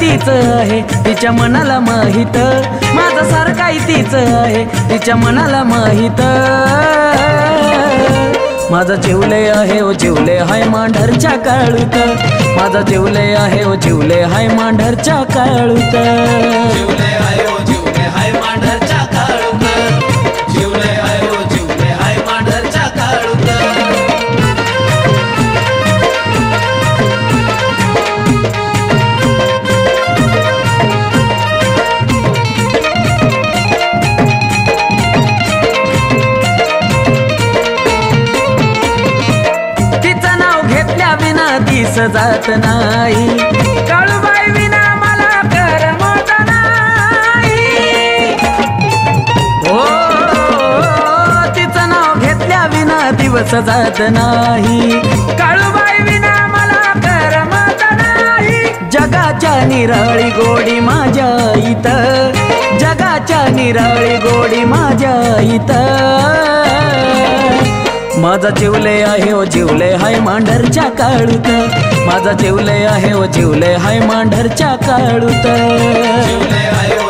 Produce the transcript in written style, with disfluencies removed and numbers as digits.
तीच आहे तिच्या मनाला माहित, माझा सारखाही तीच आहे तिच्या मनाला माहित। माझा जिवले आहे ओ जिवले हाय मांढरच्या काळूत, माझा जिवले आहे ओ जिवले हाय मांढरच्या काळूत। जिवले आहे ओ जिवले हाय मांढरच्या काळूत, जिवले आहे ओ जिवले हाय मांढरच्या काळूत। तिचं नाव घेतल्या विना दिस जात नाही, काळूबाई विना मला करमत नाही। हो तिचं नाव घेतल्या विना दिवस जात नाही, काळूबाई विना मला करमत नाही। जगाच्या निराळी गोडी माझ्या इथं, जगाच्या निराळी गोडी माझ्या इथं। माझा जिवले आहे ओ जिवले हाय मांढरच्या काळूत, माझा जिवले आहे ओ जिवले हाय मांढरच्या काळूत। जिवले आहे ओ